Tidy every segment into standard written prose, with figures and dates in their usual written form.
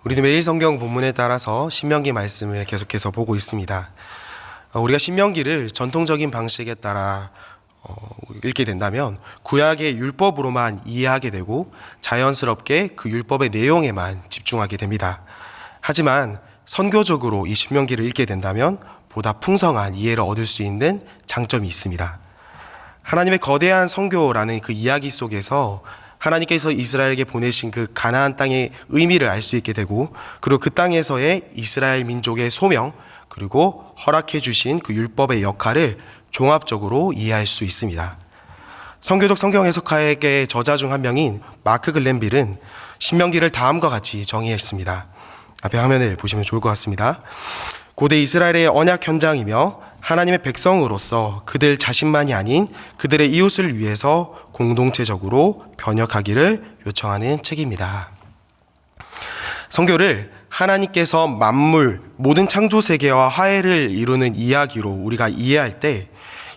우리는 매일 성경 본문에 따라서 신명기 말씀을 계속해서 보고 있습니다. 우리가 신명기를 전통적인 방식에 따라 읽게 된다면 구약의 율법으로만 이해하게 되고 자연스럽게 그 율법의 내용에만 집중하게 됩니다. 하지만 선교적으로 이 신명기를 읽게 된다면 보다 풍성한 이해를 얻을 수 있는 장점이 있습니다. 하나님의 거대한 선교라는 그 이야기 속에서 하나님께서 이스라엘에게 보내신 그 가나안 땅의 의미를 알 수 있게 되고, 그리고 그 땅에서의 이스라엘 민족의 소명, 그리고 허락해 주신 그 율법의 역할을 종합적으로 이해할 수 있습니다. 선교적 성경 해석가의 저자 중 한 명인 마크 글렌빌은 신명기를 다음과 같이 정의했습니다. 앞에 화면을 보시면 좋을 것 같습니다. 고대 이스라엘의 언약 현장이며 하나님의 백성으로서 그들 자신만이 아닌 그들의 이웃을 위해서 공동체적으로 변혁하기를 요청하는 책입니다. 선교를 하나님께서 만물, 모든 창조 세계와 화해를 이루는 이야기로 우리가 이해할 때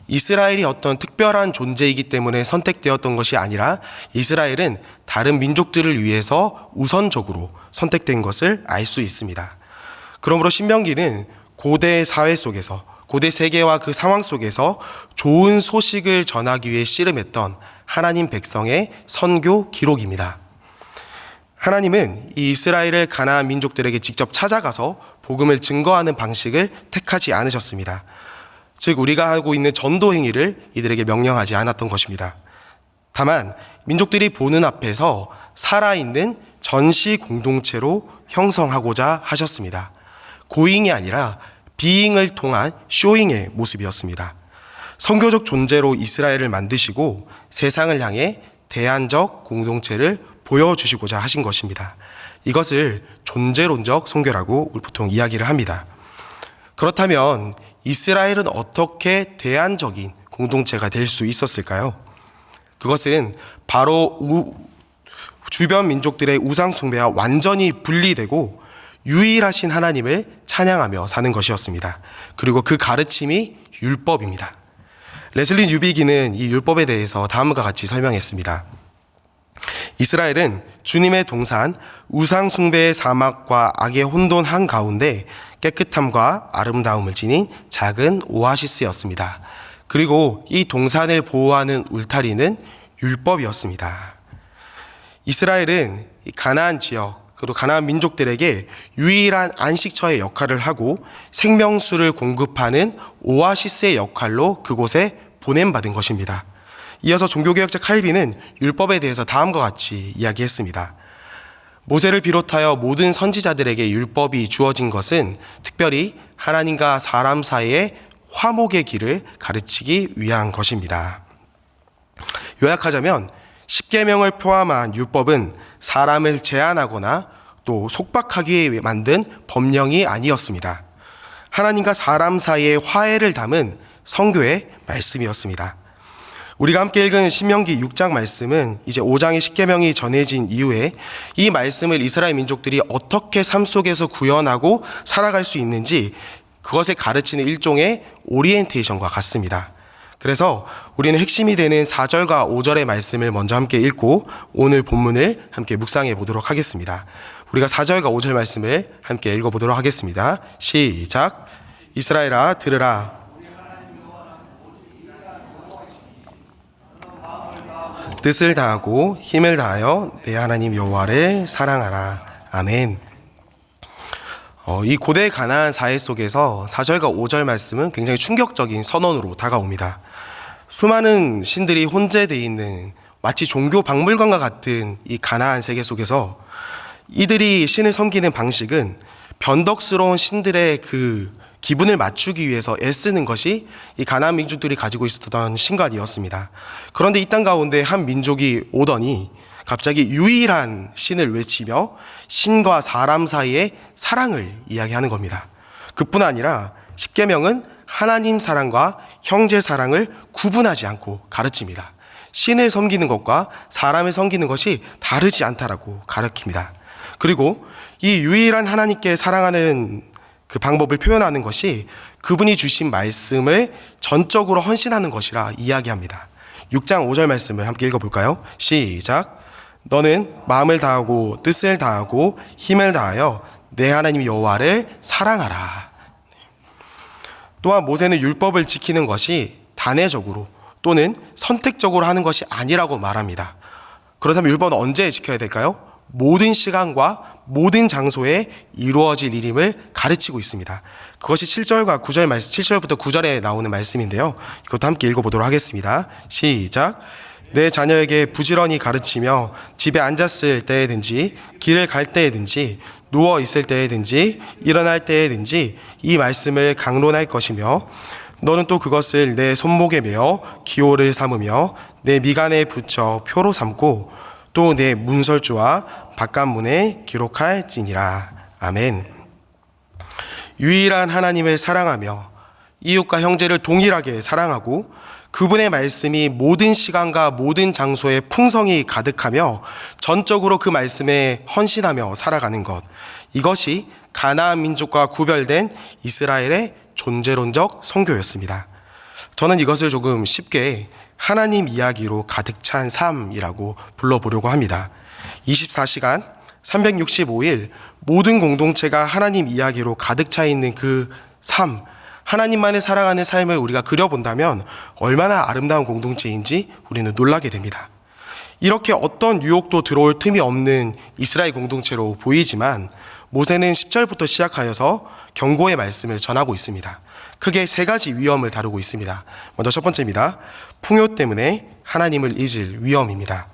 이스라엘이 어떤 특별한 존재이기 때문에 선택되었던 것이 아니라 이스라엘은 다른 민족들을 위해서 우선적으로 선택된 것을 알 수 있습니다. 그러므로 신명기는 고대 사회 속에서, 고대 세계와 그 상황 속에서 좋은 소식을 전하기 위해 씨름했던 하나님 백성의 선교 기록입니다. 하나님은 이 이스라엘을 가나안 민족들에게 직접 찾아가서 복음을 증거하는 방식을 택하지 않으셨습니다. 즉 우리가 하고 있는 전도 행위를 이들에게 명령하지 않았던 것입니다. 다만 민족들이 보는 앞에서 살아있는 전시 공동체로 형성하고자 하셨습니다. 고잉이 아니라 비잉을 통한 쇼잉의 모습이었습니다. 선교적 존재로 이스라엘을 만드시고 세상을 향해 대안적 공동체를 보여주시고자 하신 것입니다. 이것을 존재론적 선교라고 보통 이야기를 합니다. 그렇다면 이스라엘은 어떻게 대안적인 공동체가 될 수 있었을까요? 그것은 바로 주변 민족들의 우상 숭배와 완전히 분리되고 유일하신 하나님을 찬양하며 사는 것이었습니다. 그리고 그 가르침이 율법입니다. 레슬리 뉴비기는 이 율법에 대해서 다음과 같이 설명했습니다. 이스라엘은 주님의 동산 우상 숭배의 사막과 악의 혼돈한 가운데 깨끗함과 아름다움을 지닌 작은 오아시스였습니다. 그리고 이 동산을 보호하는 울타리는 율법이었습니다. 이스라엘은 가나안 지역, 그리고 가나안 민족들에게 유일한 안식처의 역할을 하고 생명수를 공급하는 오아시스의 역할로 그곳에 보냄받은 것입니다. 이어서 종교개혁자 칼빈은 율법에 대해서 다음과 같이 이야기했습니다. 모세를 비롯하여 모든 선지자들에게 율법이 주어진 것은 특별히 하나님과 사람 사이의 화목의 길을 가르치기 위한 것입니다. 요약하자면 십계명을 포함한 율법은 사람을 제한하거나 또 속박하기 위해 만든 법령이 아니었습니다. 하나님과 사람 사이의 화해를 담은 선교의 말씀이었습니다. 우리가 함께 읽은 신명기 6장 말씀은 이제 5장의 십계명이 전해진 이후에 이 말씀을 이스라엘 민족들이 어떻게 삶 속에서 구현하고 살아갈 수 있는지 그것에 가르치는 일종의 오리엔테이션과 같습니다. 그래서 우리는 핵심이 되는 4절과 5절의 말씀을 먼저 함께 읽고 오늘 본문을 함께 묵상해 보도록 하겠습니다. 우리가 4절과 5절 말씀을 함께 읽어보도록 하겠습니다. 시작. 이스라엘아 들으라. 뜻을 다하고 힘을 다하여 내 하나님 여호와를 사랑하라. 아멘. 이 고대 가나안 사회 속에서 4절과 5절 말씀은 굉장히 충격적인 선언으로 다가옵니다. 수많은 신들이 혼재되어 있는 마치 종교 박물관과 같은 이 가나안 세계 속에서 이들이 신을 섬기는 방식은 변덕스러운 신들의 그 기분을 맞추기 위해서 애쓰는 것이 이 가나안 민족들이 가지고 있었던 신관이었습니다. 그런데 이 땅 가운데 한 민족이 오더니 갑자기 유일한 신을 외치며 신과 사람 사이의 사랑을 이야기하는 겁니다. 그뿐 아니라 십계명은 하나님 사랑과 형제 사랑을 구분하지 않고 가르칩니다. 신을 섬기는 것과 사람을 섬기는 것이 다르지 않다라고 가르칩니다. 그리고 이 유일한 하나님께 사랑하는 그 방법을 표현하는 것이 그분이 주신 말씀을 전적으로 헌신하는 것이라 이야기합니다. 6장 5절 말씀을 함께 읽어볼까요? 시작. 너는 마음을 다하고 뜻을 다하고 힘을 다하여 내 하나님 여호와를 사랑하라. 또한 모세는 율법을 지키는 것이 단회적으로 또는 선택적으로 하는 것이 아니라고 말합니다. 그렇다면 율법은 언제 지켜야 될까요? 모든 시간과 모든 장소에 이루어질 일임을 가르치고 있습니다. 그것이 7절과 9절 말씀, 7절부터 9절에 나오는 말씀인데요. 이것도 함께 읽어보도록 하겠습니다. 시작. 내 자녀에게 부지런히 가르치며 집에 앉았을 때에든지 길을 갈 때에든지 누워 있을 때에든지 일어날 때에든지 이 말씀을 강론할 것이며 너는 또 그것을 내 손목에 매어 기호를 삼으며 내 미간에 붙여 표로 삼고 또 내 문설주와 바깥문에 기록할지니라. 아멘. 유일한 하나님을 사랑하며 이웃과 형제를 동일하게 사랑하고 그분의 말씀이 모든 시간과 모든 장소에 풍성히 가득하며 전적으로 그 말씀에 헌신하며 살아가는 것, 이것이 가나안 민족과 구별된 이스라엘의 존재론적 선교였습니다. 저는 이것을 조금 쉽게 하나님 이야기로 가득 찬 삶이라고 불러보려고 합니다. 24시간 365일 모든 공동체가 하나님 이야기로 가득 차 있는 그 삶, 하나님만을 사랑하는 삶을 우리가 그려본다면 얼마나 아름다운 공동체인지 우리는 놀라게 됩니다. 이렇게 어떤 유혹도 들어올 틈이 없는 이스라엘 공동체로 보이지만 모세는 10절부터 시작하여서 경고의 말씀을 전하고 있습니다. 크게 세 가지 위험을 다루고 있습니다. 먼저 첫 번째입니다. 풍요 때문에 하나님을 잊을 위험입니다.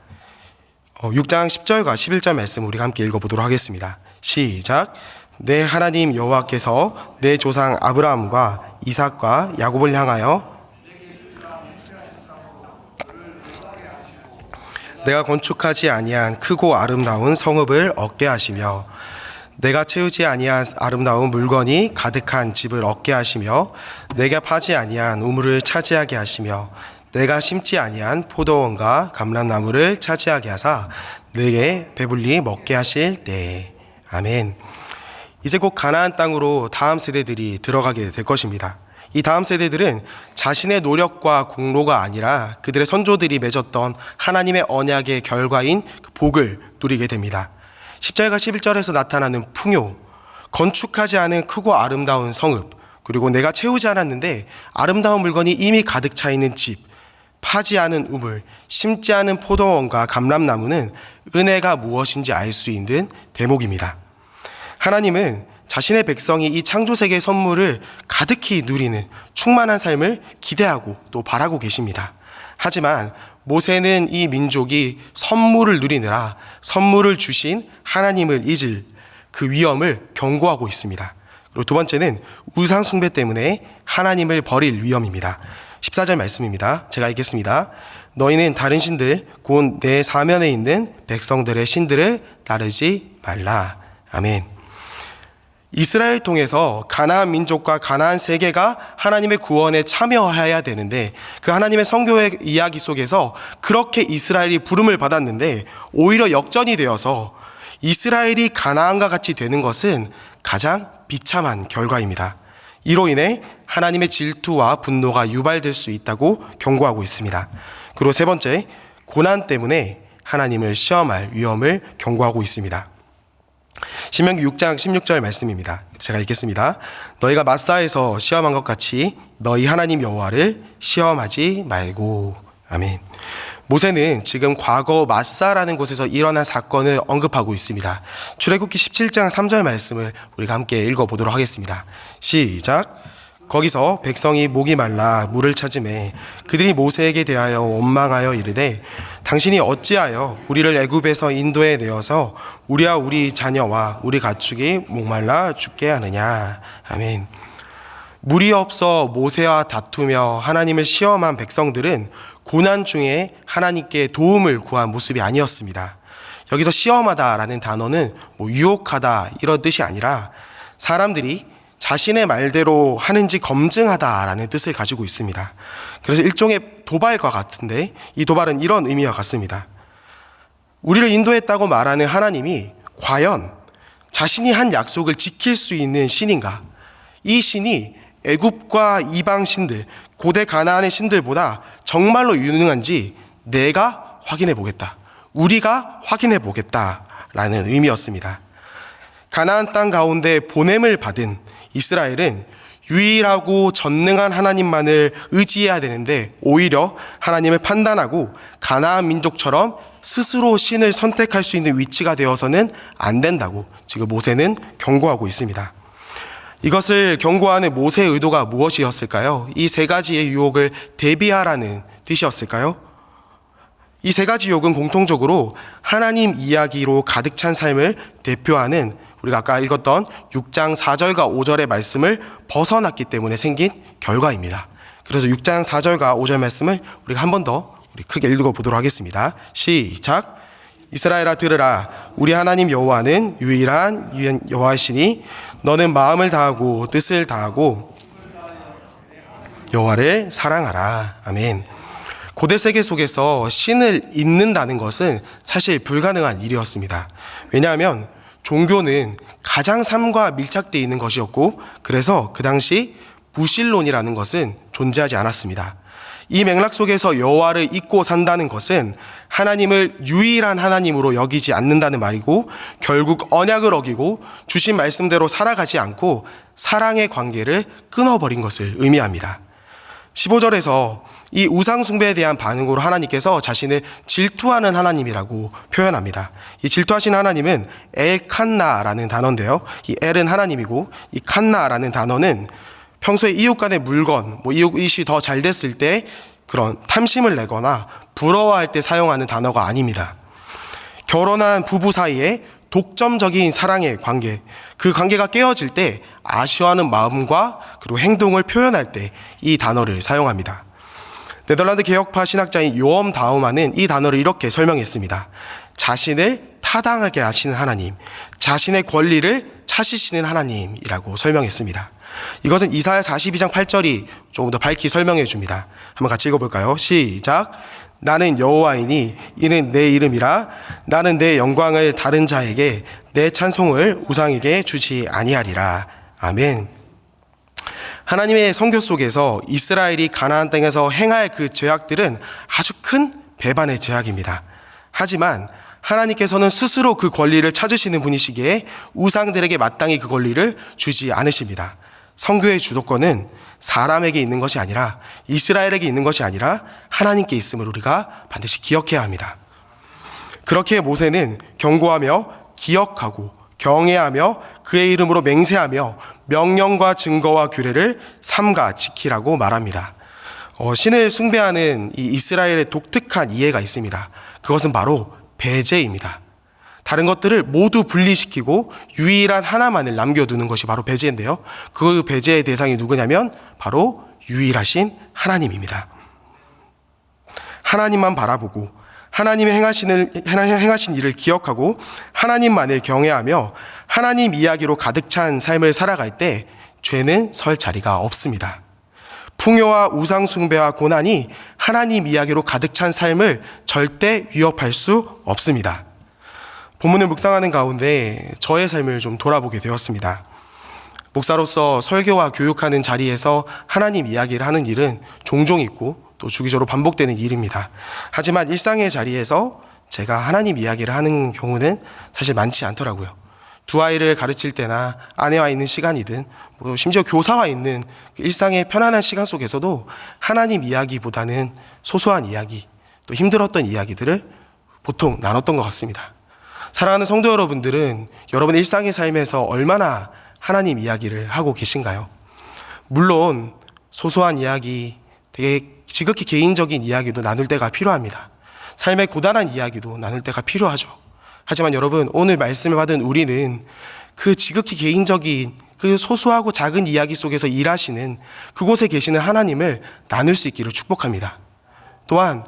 6장 10절과 11절 말씀 우리가 함께 읽어보도록 하겠습니다. 시작. 내 하나님 여호와께서 내 조상 아브라함과 이삭과 야곱을 향하여 내가 건축하지 아니한 크고 아름다운 성읍을 얻게 하시며 내가 채우지 아니한 아름다운 물건이 가득한 집을 얻게 하시며 내가 파지 아니한 우물을 차지하게 하시며 내가 심지 아니한 포도원과 감람나무를 차지하게 하사 내게 배불리 먹게 하실 때에. 아멘. 이제 곧 가나안 땅으로 다음 세대들이 들어가게 될 것입니다. 이 다음 세대들은 자신의 노력과 공로가 아니라 그들의 선조들이 맺었던 하나님의 언약의 결과인 그 복을 누리게 됩니다. 10절과 11절에서 나타나는 풍요, 건축하지 않은 크고 아름다운 성읍, 그리고 내가 채우지 않았는데 아름다운 물건이 이미 가득 차 있는 집, 파지 않은 우물, 심지 않은 포도원과 감람나무는 은혜가 무엇인지 알 수 있는 대목입니다. 하나님은 자신의 백성이 이 창조세계의 선물을 가득히 누리는 충만한 삶을 기대하고 또 바라고 계십니다. 하지만 모세는 이 민족이 선물을 누리느라 선물을 주신 하나님을 잊을 그 위험을 경고하고 있습니다. 그리고 두 번째는 우상 숭배 때문에 하나님을 버릴 위험입니다. 14절 말씀입니다. 제가 읽겠습니다. 너희는 다른 신들 곧 내 사면에 있는 백성들의 신들을 따르지 말라. 아멘. 이스라엘 통해서 가나안 민족과 가나안 세계가 하나님의 구원에 참여해야 되는데 그 하나님의 선교의 이야기 속에서 그렇게 이스라엘이 부름을 받았는데 오히려 역전이 되어서 이스라엘이 가나안과 같이 되는 것은 가장 비참한 결과입니다. 이로 인해 하나님의 질투와 분노가 유발될 수 있다고 경고하고 있습니다. 그리고 세 번째, 고난 때문에 하나님을 시험할 위험을 경고하고 있습니다. 신명기 6장 16절 말씀입니다. 제가 읽겠습니다. 너희가 마사에서 시험한 것 같이 너희 하나님 여호와를 시험하지 말고. 아멘. 모세는 지금 과거 마사라는 곳에서 일어난 사건을 언급하고 있습니다. 출애굽기 17장 3절 말씀을 우리가 함께 읽어보도록 하겠습니다. 시작. 거기서 백성이 목이 말라 물을 찾으매 그들이 모세에게 대하여 원망하여 이르되 당신이 어찌하여 우리를 애굽에서 인도에 내어서 우리와 우리 자녀와 우리 가축이 목말라 죽게 하느냐. 아멘. 물이 없어 모세와 다투며 하나님을 시험한 백성들은 고난 중에 하나님께 도움을 구한 모습이 아니었습니다. 여기서 시험하다라는 단어는 유혹하다 이런 뜻이 아니라 사람들이 자신의 말대로 하는지 검증하다라는 뜻을 가지고 있습니다. 그래서 일종의 도발과 같은데 이 도발은 이런 의미와 같습니다. 우리를 인도했다고 말하는 하나님이 과연 자신이 한 약속을 지킬 수 있는 신인가? 이 신이 애굽과 이방 신들, 고대 가나안의 신들보다 정말로 유능한지 내가 확인해 보겠다. 우리가 확인해 보겠다라는 의미였습니다. 가나안 땅 가운데 보냄을 받은 이스라엘은 유일하고 전능한 하나님만을 의지해야 되는데 오히려 하나님을 판단하고 가나안 민족처럼 스스로 신을 선택할 수 있는 위치가 되어서는 안 된다고 지금 모세는 경고하고 있습니다. 이것을 경고하는 모세의 의도가 무엇이었을까요? 이 세 가지의 유혹을 대비하라는 뜻이었을까요? 이 세 가지 유혹은 공통적으로 하나님 이야기로 가득 찬 삶을 대표하는 우리가 아까 읽었던 6장 4절과 5절의 말씀을 벗어났기 때문에 생긴 결과입니다. 그래서 6장 4절과 5절 말씀을 우리가 한 번 더 크게 읽어보도록 하겠습니다. 시작. 이스라엘아 들으라. 우리 하나님 여호와는 유일한 여호와시니 너는 마음을 다하고 뜻을 다하고 여호와를 사랑하라. 아멘. 고대 세계 속에서 신을 잊는다는 것은 사실 불가능한 일이었습니다. 왜냐하면 종교는 가장 삶과 밀착되어 있는 것이었고 그래서 그 당시 무신론이라는 것은 존재하지 않았습니다. 이 맥락 속에서 여호와를 잊고 산다는 것은 하나님을 유일한 하나님으로 여기지 않는다는 말이고 결국 언약을 어기고 주신 말씀대로 살아가지 않고 사랑의 관계를 끊어버린 것을 의미합니다. 15절에서 이 우상 숭배에 대한 반응으로 하나님께서 자신을 질투하는 하나님이라고 표현합니다. 이 질투하신 하나님은 엘칸나라는 단어인데요. 이 엘은 하나님이고 이 칸나라는 단어는 평소에 이웃 간의 물건, 이웃이 더 잘 됐을 때 그런 탐심을 내거나 부러워할 때 사용하는 단어가 아닙니다. 결혼한 부부 사이에 독점적인 사랑의 관계, 그 관계가 깨어질 때 아쉬워하는 마음과 그리고 행동을 표현할 때 이 단어를 사용합니다. 네덜란드 개혁파 신학자인 요엄 다우만은 이 단어를 이렇게 설명했습니다. 자신을 타당하게 하시는 하나님, 자신의 권리를 차시시는 하나님이라고 설명했습니다. 이것은 이사야 42장 8절이 조금 더 밝히 설명해 줍니다. 한번 같이 읽어볼까요? 시작. 나는 여호와이니 이는 내 이름이라. 나는 내 영광을 다른 자에게 내 찬송을 우상에게 주지 아니하리라. 아멘. 하나님의 선교 속에서 이스라엘이 가나안 땅에서 행할 그 죄악들은 아주 큰 배반의 죄악입니다. 하지만 하나님께서는 스스로 그 권리를 찾으시는 분이시기에 우상들에게 마땅히 그 권리를 주지 않으십니다. 선교의 주도권은 사람에게 있는 것이 아니라 이스라엘에게 있는 것이 아니라 하나님께 있음을 우리가 반드시 기억해야 합니다. 그렇게 모세는 경고하며 기억하고 경외하며 그의 이름으로 맹세하며 명령과 증거와 규례를 삼가 지키라고 말합니다. 신을 숭배하는 이 이스라엘의 독특한 이해가 있습니다. 그것은 바로 배제입니다. 다른 것들을 모두 분리시키고 유일한 하나만을 남겨두는 것이 바로 배제인데요. 그 배제의 대상이 누구냐면 바로 유일하신 하나님입니다. 하나님만 바라보고 하나님의 행하신 일을 기억하고 하나님만을 경외하며 하나님 이야기로 가득 찬 삶을 살아갈 때 죄는 설 자리가 없습니다. 풍요와 우상 숭배와 고난이 하나님 이야기로 가득 찬 삶을 절대 위협할 수 없습니다. 본문을 묵상하는 가운데 저의 삶을 좀 돌아보게 되었습니다. 목사로서 설교와 교육하는 자리에서 하나님 이야기를 하는 일은 종종 있고 또 주기적으로 반복되는 일입니다. 하지만 일상의 자리에서 제가 하나님 이야기를 하는 경우는 사실 많지 않더라고요. 두 아이를 가르칠 때나 아내와 있는 시간이든 심지어 교사와 있는 일상의 편안한 시간 속에서도 하나님 이야기보다는 소소한 이야기, 또 힘들었던 이야기들을 보통 나눴던 것 같습니다. 사랑하는 성도 여러분들은 여러분의 일상의 삶에서 얼마나 하나님 이야기를 하고 계신가요? 물론 소소한 이야기, 되게 지극히 개인적인 이야기도 나눌 때가 필요합니다. 삶의 고단한 이야기도 나눌 때가 필요하죠. 하지만 여러분, 오늘 말씀을 받은 우리는 그 지극히 개인적인 그 소소하고 작은 이야기 속에서 일하시는 그곳에 계시는 하나님을 나눌 수 있기를 축복합니다. 또한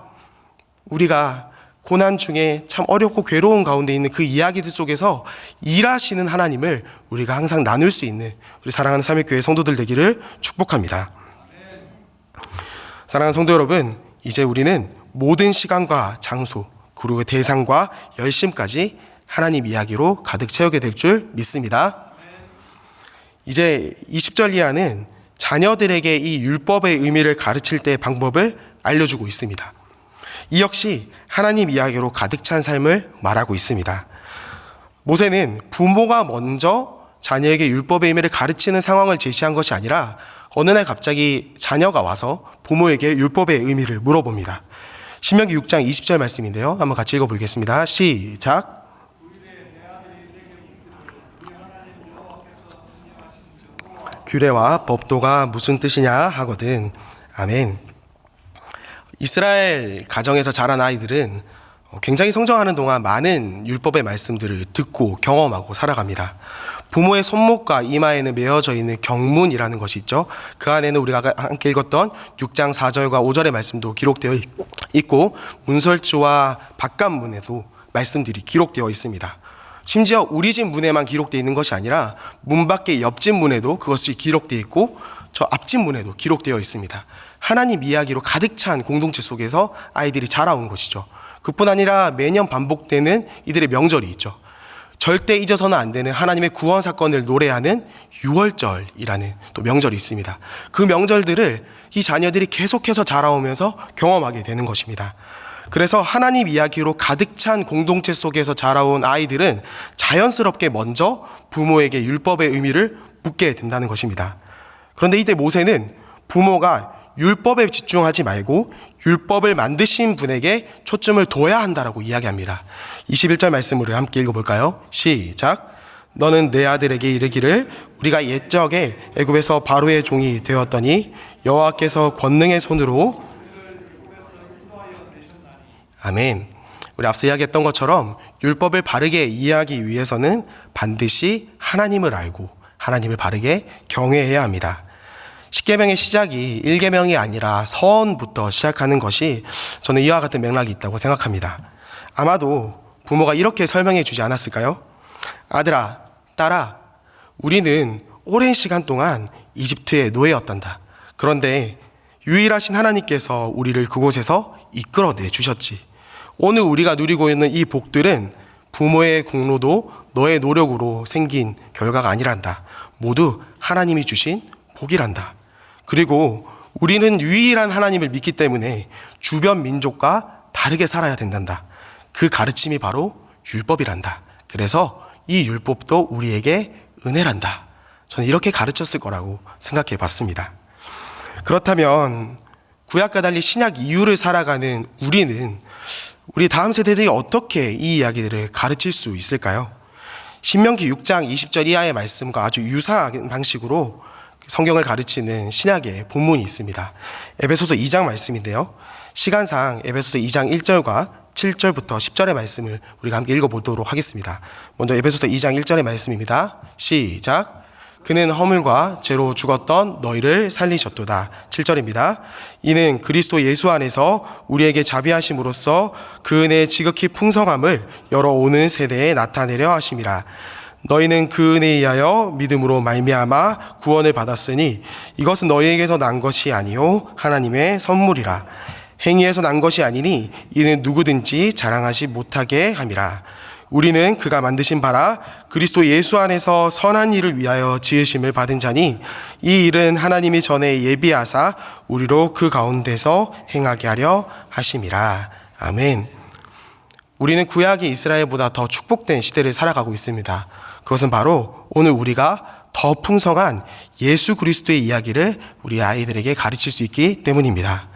우리가 고난 중에 참 어렵고 괴로운 가운데 있는 그 이야기들 속에서 일하시는 하나님을 우리가 항상 나눌 수 있는 우리 사랑하는 삼일교회 성도들 되기를 축복합니다. 사랑하는 성도 여러분, 이제 우리는 모든 시간과 장소 그리고 대상과 열심까지 하나님 이야기로 가득 채우게 될 줄 믿습니다. 이제 20절 이하는 자녀들에게 이 율법의 의미를 가르칠 때의 방법을 알려주고 있습니다. 이 역시 하나님 이야기로 가득 찬 삶을 말하고 있습니다. 모세는 부모가 먼저 자녀에게 율법의 의미를 가르치는 상황을 제시한 것이 아니라 어느 날 갑자기 자녀가 와서 부모에게 율법의 의미를 물어봅니다. 신명기 6장 20절 말씀인데요. 한번 같이 읽어보겠습니다. 시작. 규례와 법도가 무슨 뜻이냐 하거든. 아멘. 이스라엘 가정에서 자란 아이들은 굉장히 성장하는 동안 많은 율법의 말씀들을 듣고 경험하고 살아갑니다. 부모의 손목과 이마에는 메어져 있는 경문이라는 것이 있죠. 그 안에는 우리가 함께 읽었던 6장 4절과 5절의 말씀도 기록되어 있고 문설주와 바깥문에도 말씀들이 기록되어 있습니다. 심지어 우리 집 문에만 기록되어 있는 것이 아니라 문 밖의 옆집 문에도 그것이 기록되어 있고 저 앞집 문에도 기록되어 있습니다. 하나님 이야기로 가득 찬 공동체 속에서 아이들이 자라온 것이죠. 그뿐 아니라 매년 반복되는 이들의 명절이 있죠. 절대 잊어서는 안 되는 하나님의 구원 사건을 노래하는 유월절이라는 또 명절이 있습니다. 그 명절들을 이 자녀들이 계속해서 자라오면서 경험하게 되는 것입니다. 그래서 하나님 이야기로 가득 찬 공동체 속에서 자라온 아이들은 자연스럽게 먼저 부모에게 율법의 의미를 묻게 된다는 것입니다. 그런데 이때 모세는 부모가 율법에 집중하지 말고 율법을 만드신 분에게 초점을 둬야 한다라고 이야기합니다. 21절 말씀으로 함께 읽어볼까요? 시작. 너는 내 아들에게 이르기를 우리가 옛적에 애굽에서 바로의 종이 되었더니 여호와께서 권능의 손으로 아멘. 우리 앞서 이야기했던 것처럼 율법을 바르게 이해하기 위해서는 반드시 하나님을 알고 하나님을 바르게 경외해야 합니다. 십계명의 시작이 1계명이 아니라 서원부터 시작하는 것이 저는 이와 같은 맥락이 있다고 생각합니다. 아마도 부모가 이렇게 설명해 주지 않았을까요? 아들아, 딸아, 우리는 오랜 시간 동안 이집트의 노예였단다. 그런데 유일하신 하나님께서 우리를 그곳에서 이끌어내 주셨지. 오늘 우리가 누리고 있는 이 복들은 부모의 공로도 너의 노력으로 생긴 결과가 아니란다. 모두 하나님이 주신 복이란다. 그리고 우리는 유일한 하나님을 믿기 때문에 주변 민족과 다르게 살아야 된단다. 그 가르침이 바로 율법이란다. 그래서 이 율법도 우리에게 은혜란다. 저는 이렇게 가르쳤을 거라고 생각해 봤습니다. 그렇다면 구약과 달리 신약 이후를 살아가는 우리 다음 세대들이 어떻게 이 이야기들을 가르칠 수 있을까요? 신명기 6장 20절 이하의 말씀과 아주 유사한 방식으로 성경을 가르치는 신약의 본문이 있습니다. 에베소서 2장 말씀인데요. 시간상 에베소서 2장 1절과 7절부터 10절의 말씀을 우리가 함께 읽어보도록 하겠습니다. 먼저 에베소서 2장 1절의 말씀입니다. 시작. 그는 허물과 죄로 죽었던 너희를 살리셨도다. 7절입니다. 이는 그리스도 예수 안에서 우리에게 자비하심으로써 그 은혜의 지극히 풍성함을 여러 오는 세대에 나타내려 하심이라. 너희는 그 은혜에 의하여 믿음으로 말미암아 구원을 받았으니 이것은 너희에게서 난 것이 아니요 하나님의 선물이라. 행위에서 난 것이 아니니 이는 누구든지 자랑하지 못하게 함이라. 우리는 그가 만드신 바라 그리스도 예수 안에서 선한 일을 위하여 지으심을 받은 자니 이 일은 하나님이 전에 예비하사 우리로 그 가운데서 행하게 하려 하심이라. 아멘. 우리는 구약의 이스라엘보다 더 축복된 시대를 살아가고 있습니다. 그것은 바로 오늘 우리가 더 풍성한 예수 그리스도의 이야기를 우리 아이들에게 가르칠 수 있기 때문입니다.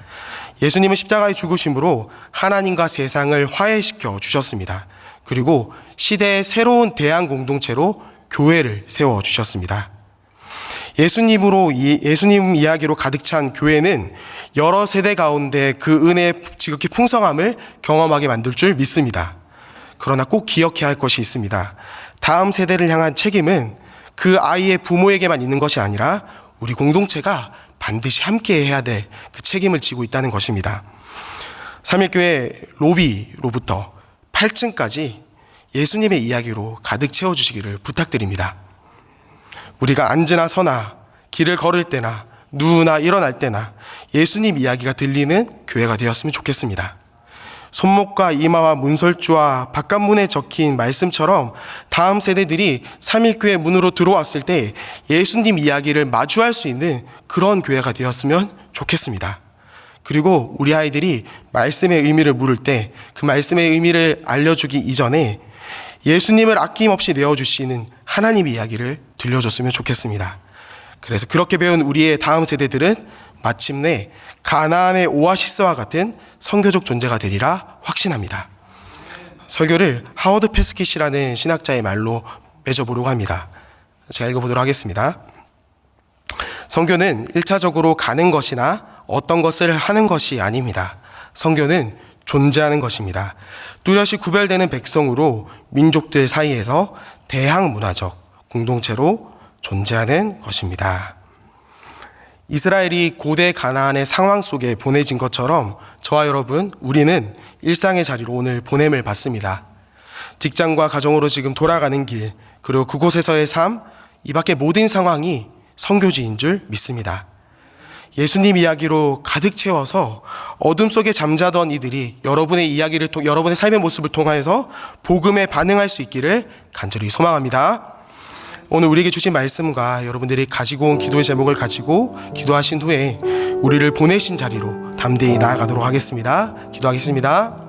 예수님은 십자가의 죽으심으로 하나님과 세상을 화해시켜 주셨습니다. 그리고 시대의 새로운 대안 공동체로 교회를 세워주셨습니다. 예수님 이야기로 가득 찬 교회는 여러 세대 가운데 그 은혜의 지극히 풍성함을 경험하게 만들 줄 믿습니다. 그러나 꼭 기억해야 할 것이 있습니다. 다음 세대를 향한 책임은 그 아이의 부모에게만 있는 것이 아니라 우리 공동체가 반드시 함께 해야 될 그 책임을 지고 있다는 것입니다. 삼일교회 로비로부터 8층까지 예수님의 이야기로 가득 채워주시기를 부탁드립니다. 우리가 앉으나 서나 길을 걸을 때나 누우나 일어날 때나 예수님 이야기가 들리는 교회가 되었으면 좋겠습니다. 손목과 이마와 문설주와 바깥문에 적힌 말씀처럼 다음 세대들이 삼일교회 문으로 들어왔을 때 예수님 이야기를 마주할 수 있는 그런 교회가 되었으면 좋겠습니다. 그리고 우리 아이들이 말씀의 의미를 물을 때 그 말씀의 의미를 알려주기 이전에 예수님을 아낌없이 내어주시는 하나님의 이야기를 들려줬으면 좋겠습니다. 그래서 그렇게 배운 우리의 다음 세대들은 마침내 가나안의 오아시스와 같은 선교적 존재가 되리라 확신합니다. 설교를 하워드 패스킷이라는 신학자의 말로 맺어보려고 합니다. 제가 읽어보도록 하겠습니다. 선교는 1차적으로 가는 것이나 어떤 것을 하는 것이 아닙니다. 선교는 존재하는 것입니다. 뚜렷이 구별되는 백성으로 민족들 사이에서 대항문화적 공동체로 존재하는 것입니다. 이스라엘이 고대 가나안의 상황 속에 보내진 것처럼 저와 여러분, 우리는 일상의 자리로 오늘 보냄을 받습니다. 직장과 가정으로 지금 돌아가는 길, 그리고 그곳에서의 삶, 이 밖의 모든 상황이 선교지인 줄 믿습니다. 예수님 이야기로 가득 채워서 어둠 속에 잠자던 이들이 여러분의 이야기를 여러분의 삶의 모습을 통하여서 복음에 반응할 수 있기를 간절히 소망합니다. 오늘 우리에게 주신 말씀과 여러분들이 가지고 온 기도의 제목을 가지고 기도하신 후에 우리를 보내신 자리로 담대히 나아가도록 하겠습니다. 기도하겠습니다.